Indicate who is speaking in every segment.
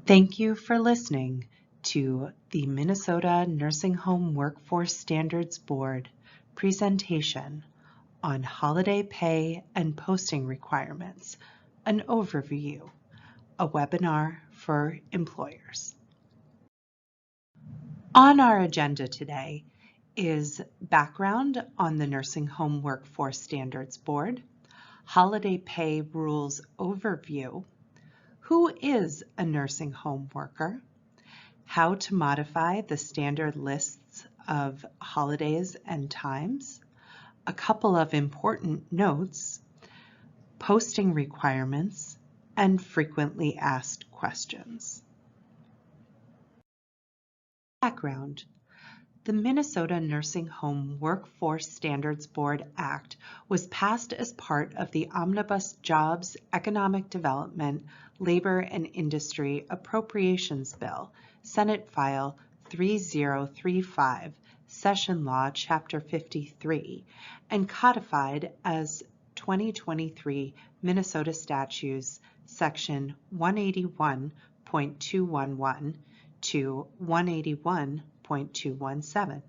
Speaker 1: Thank you for listening to the Minnesota Nursing Home Workforce Standards Board presentation on holiday pay and posting requirements, an overview, a webinar for employers. On our agenda today is background on the Nursing Home Workforce Standards Board, holiday pay rules overview, who is a nursing home worker, how to modify the standard lists of holidays and times, a couple of important notes, posting requirements, and frequently asked questions. Background. The Minnesota Nursing Home Workforce Standards Board Act was passed as part of the Omnibus Jobs, Economic Development, Labor and Industry Appropriations Bill, Senate File 3035, Session Law, Chapter 53, and codified as 2023 Minnesota Statutes, Section 181.211 to 181.217.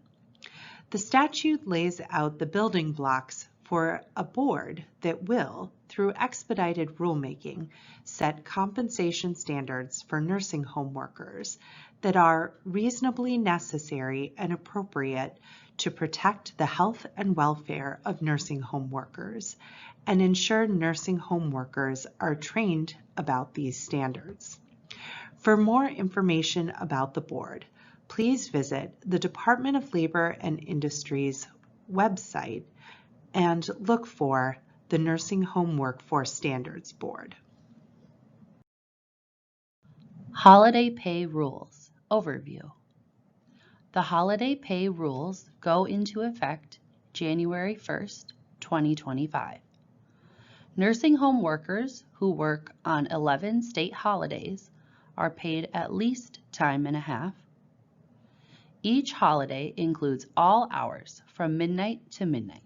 Speaker 1: The statute lays out the building blocks for a board that will, through expedited rulemaking, set compensation standards for nursing home workers that are reasonably necessary and appropriate to protect the health and welfare of nursing home workers and ensure nursing home workers are trained about these standards. For more information about the board, please visit the Department of Labor and Industry's website and look for the Nursing Home Workforce Standards Board.
Speaker 2: Holiday Pay Rules Overview. The holiday pay rules go into effect January 1st, 2025. Nursing home workers who work on 11 state holidays are paid at least time and a half. Each holiday includes all hours from midnight to midnight.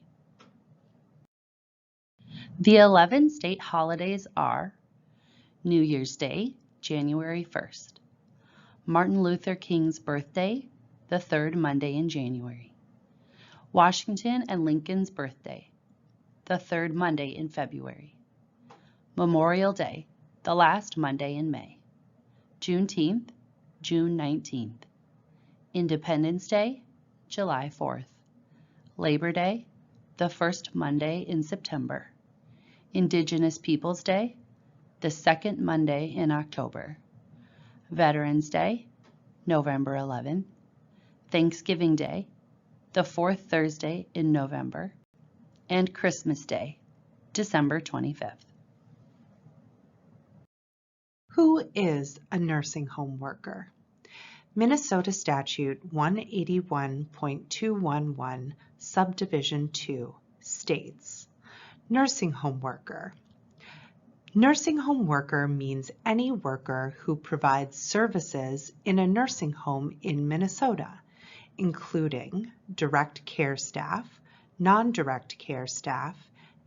Speaker 2: The 11 state holidays are New Year's Day, January 1st, Martin Luther King's birthday, the third Monday in January, Washington and Lincoln's birthday, the third Monday in February, Memorial Day, the last Monday in May, Juneteenth, June 19th, Independence Day, July 4th, Labor Day, the first Monday in September, Indigenous Peoples Day, the second Monday in October, Veterans Day, November 11th, Thanksgiving Day, the fourth Thursday in November, and Christmas Day, December 25th.
Speaker 1: Who is a nursing home worker? Minnesota Statute 181.211, Subdivision 2 states, nursing home worker. Nursing home worker means any worker who provides services in a nursing home in Minnesota, including direct care staff, non-direct care staff,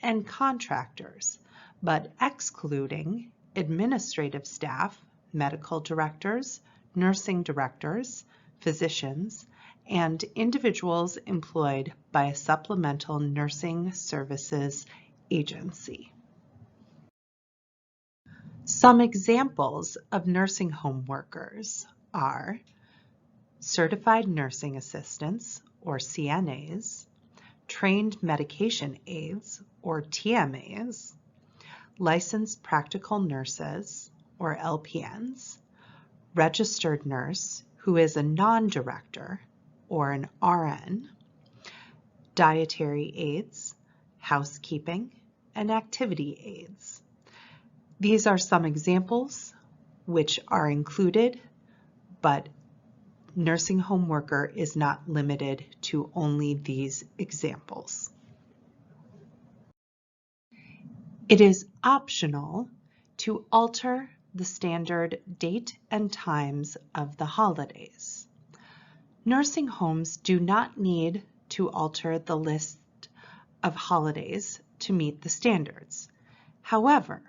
Speaker 1: and contractors, but excluding administrative staff, medical directors, nursing directors, physicians, and individuals employed by a supplemental nursing services agency. Some examples of nursing home workers are certified nursing assistants, or CNAs, trained medication aides, or TMAs, licensed practical nurses, or LPNs, registered nurse who is a non-director, or an RN, dietary aides, housekeeping, and activity aides. These are some examples which are included, but nursing home worker is not limited to only these examples. It is optional to alter the standard date and times of the holidays. Nursing homes do not need to alter the list of holidays to meet the standards. However,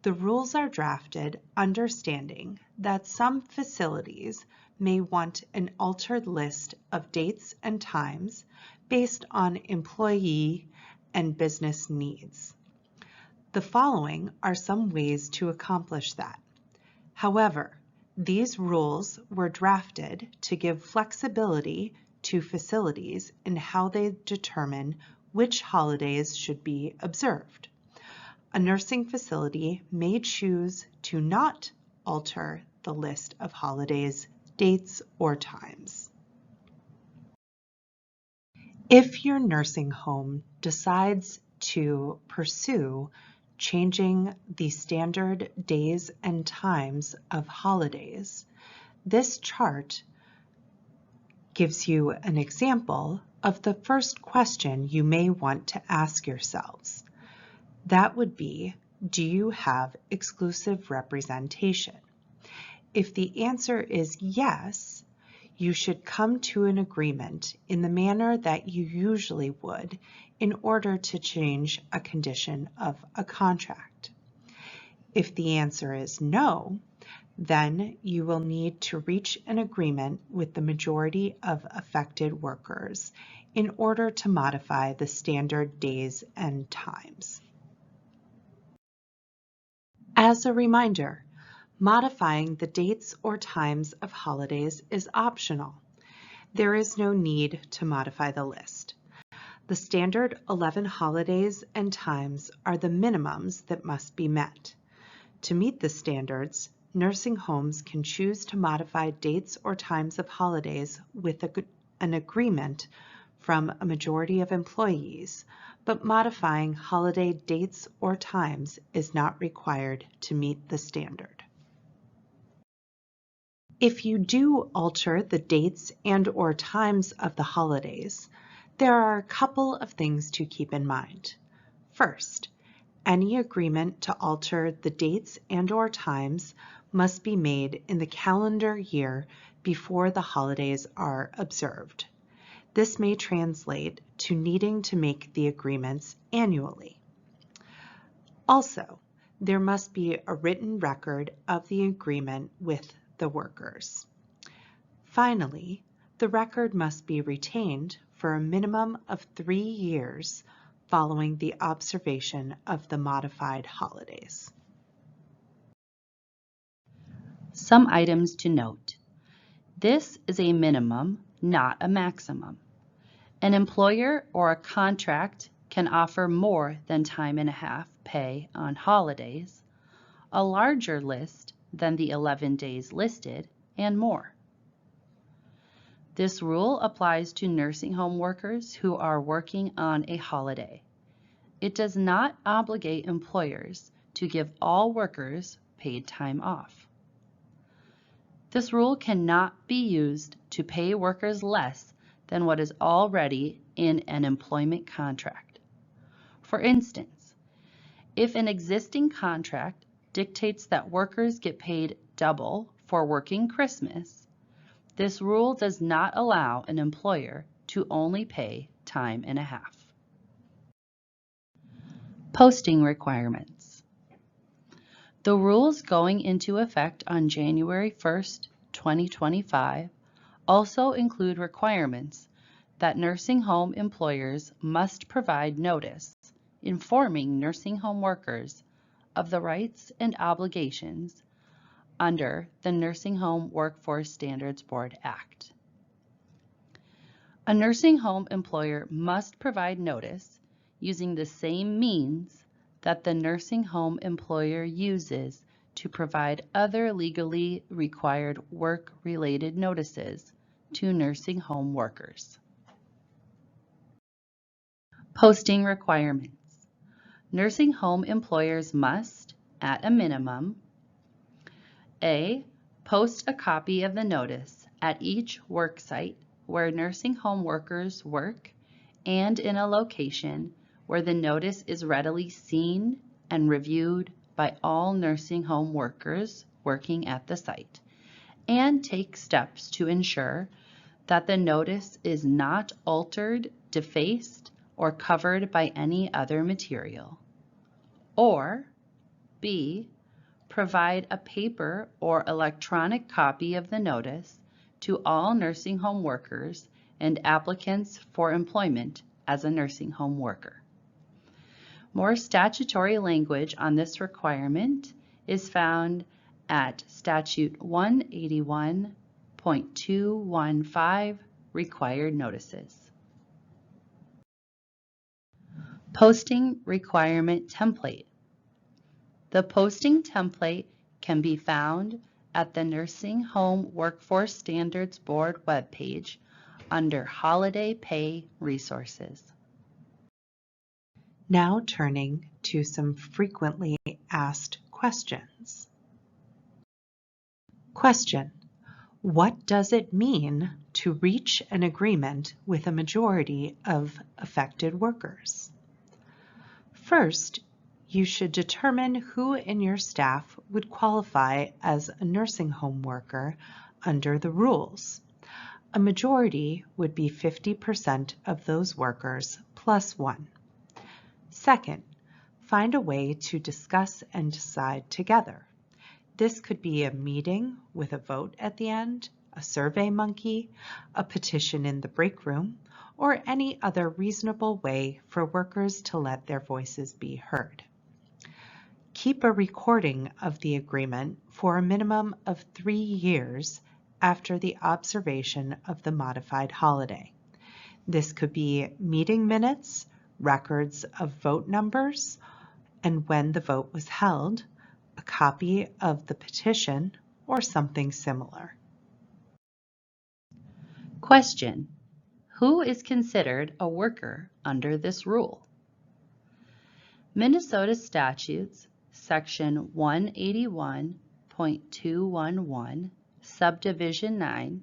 Speaker 1: The rules are drafted understanding that some facilities may want an altered list of dates and times based on employee and business needs. The following are some ways to accomplish that. However, these rules were drafted to give flexibility to facilities in how they determine which holidays should be observed. A nursing facility may choose to not alter the list of holidays, dates, or times. If your nursing home decides to pursue changing the standard days and times of holidays, this chart gives you an example of the first question you may want to ask yourselves. That would be, do you have exclusive representation? If the answer is yes, you should come to an agreement in the manner that you usually would in order to change a condition of a contract. If the answer is no, then you will need to reach an agreement with the majority of affected workers in order to modify the standard days and times. As a reminder, modifying the dates or times of holidays is optional. There is no need to modify the list. The standard 11 holidays and times are the minimums that must be met. To meet the standards, nursing homes can choose to modify dates or times of holidays with an agreement from a majority of employees, but modifying holiday dates or times is not required to meet the standard. If you do alter the dates and/or times of the holidays, there are a couple of things to keep in mind. First, any agreement to alter the dates and/or times must be made in the calendar year before the holidays are observed. This may translate to needing to make the agreements annually. Also, there must be a written record of the agreement with the workers. Finally, the record must be retained for a minimum of 3 years following the observation of the modified holidays.
Speaker 2: Some items to note. This is a minimum, not a maximum. An employer or a contract can offer more than time and a half pay on holidays, a larger list than the 11 days listed, and more. This rule applies to nursing home workers who are working on a holiday. It does not obligate employers to give all workers paid time off. This rule cannot be used to pay workers less than what is already in an employment contract. For instance, if an existing contract dictates that workers get paid double for working Christmas, this rule does not allow an employer to only pay time and a half. Posting requirements. The rules going into effect on January 1st, 2025 also include requirements that nursing home employers must provide notice informing nursing home workers of the rights and obligations under the Nursing Home Workforce Standards Board Act. A nursing home employer must provide notice using the same means that the nursing home employer uses to provide other legally required work-related notices to nursing home workers. Posting requirements. Nursing home employers must, at a minimum, A. Post a copy of the notice at each work site where nursing home workers work and in a location where the notice is readily seen and reviewed by all nursing home workers working at the site, and take steps to ensure that the notice is not altered, defaced, or covered by any other material. Or B, provide a paper or electronic copy of the notice to all nursing home workers and applicants for employment as a nursing home worker. More statutory language on this requirement is found at Statute 181.215, Required Notices. Posting Requirement Template. The posting template can be found at the Nursing Home Workforce Standards Board webpage under Holiday Pay Resources.
Speaker 1: Now turning to some frequently asked questions. Question: what does it mean to reach an agreement with a majority of affected workers? First, you should determine who in your staff would qualify as a nursing home worker under the rules. A majority would be 50% of those workers plus one. Second, find a way to discuss and decide together. This could be a meeting with a vote at the end, a survey monkey, a petition in the break room, or any other reasonable way for workers to let their voices be heard. Keep a recording of the agreement for a minimum of 3 years after the observation of the modified holiday. This could be meeting minutes, records of vote numbers, and when the vote was held, a copy of the petition, or something similar.
Speaker 2: Question: who is considered a worker under this rule? Minnesota statutes, section 181.211, subdivision 9,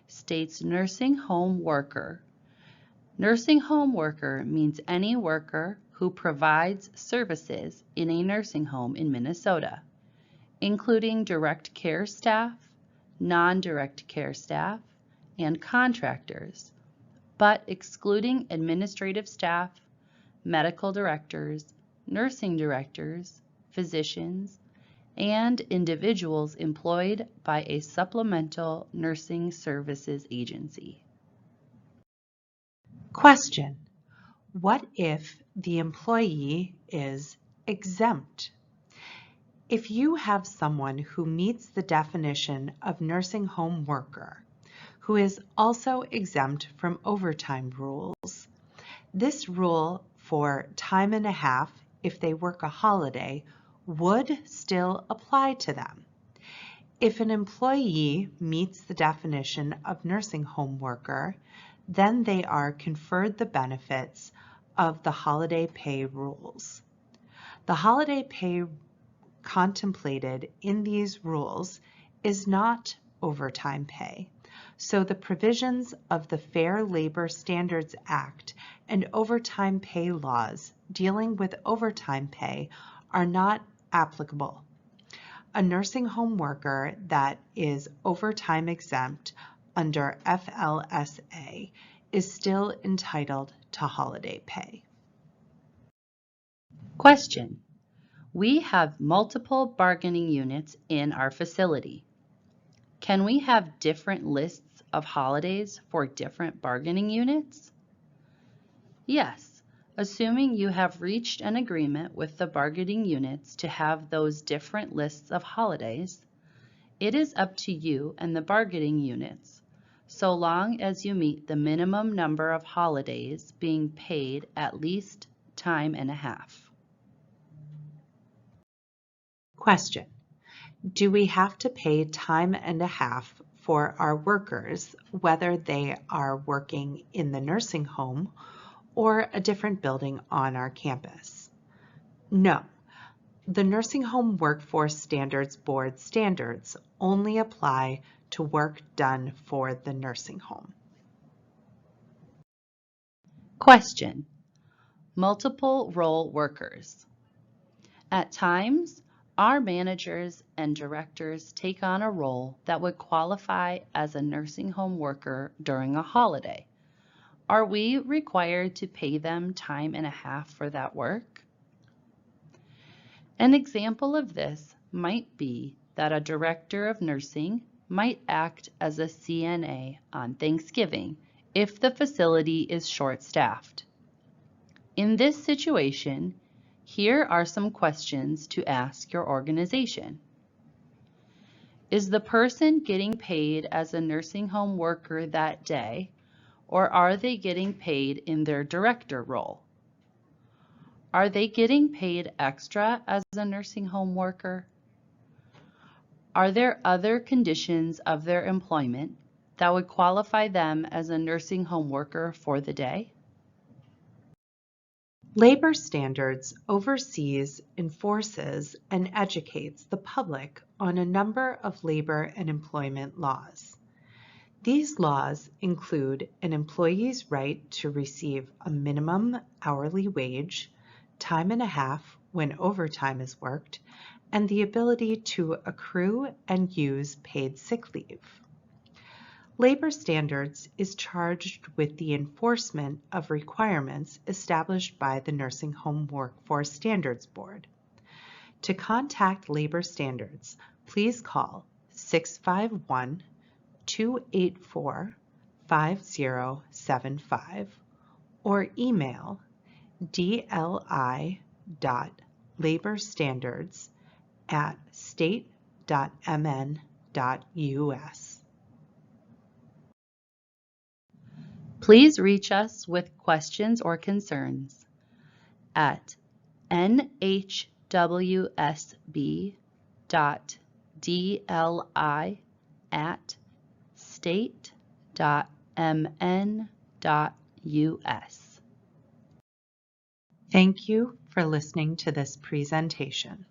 Speaker 2: states nursing home worker. Nursing home worker means any worker who provides services in a nursing home in Minnesota, including direct care staff, non-direct care staff, and contractors, but excluding administrative staff, medical directors, nursing directors, physicians, and individuals employed by a supplemental nursing services agency.
Speaker 1: Question: what if the employee is exempt? If you have someone who meets the definition of nursing home worker, who is also exempt from overtime rules, this rule for time and a half if they work a holiday would still apply to them. If an employee meets the definition of nursing home worker, then they are conferred the benefits of the holiday pay rules. The holiday pay contemplated in these rules is not overtime pay, so the provisions of the Fair Labor Standards Act and overtime pay laws dealing with overtime pay are not applicable. A nursing home worker that is overtime exempt under FLSA is still entitled to holiday pay.
Speaker 2: Question: we have multiple bargaining units in our facility. Can we have different lists of holidays for different bargaining units? Yes, assuming you have reached an agreement with the bargaining units to have those different lists of holidays. It is up to you and the bargaining units, so long as you meet the minimum number of holidays being paid at least time and a half.
Speaker 1: Question: do we have to pay time and a half for our workers, whether they are working in the nursing home or a different building on our campus? No. The Nursing Home Workforce Standards Board standards only apply to work done for the nursing home.
Speaker 2: Question: multiple role workers. At times, our managers and directors take on a role that would qualify as a nursing home worker during a holiday. Are we required to pay them time and a half for that work? An example of this might be that a director of nursing might act as a CNA on Thanksgiving if the facility is short-staffed. In this situation, here are some questions to ask your organization. Is the person getting paid as a nursing home worker that day, or are they getting paid in their director role? Are they getting paid extra as a nursing home worker? Are there other conditions of their employment that would qualify them as a nursing home worker for the day?
Speaker 1: Labor Standards oversees, enforces, and educates the public on a number of labor and employment laws. These laws include an employee's right to receive a minimum hourly wage, time and a half when overtime is worked, and the ability to accrue and use paid sick leave. Labor Standards is charged with the enforcement of requirements established by the Nursing Home Workforce Standards Board. To contact Labor Standards, please call 651-284-5075 or email dli.laborstandards@state.mn.us.
Speaker 2: Please reach us with questions or concerns at nhwsb.dli@state.mn.us.
Speaker 1: Thank you for listening to this presentation.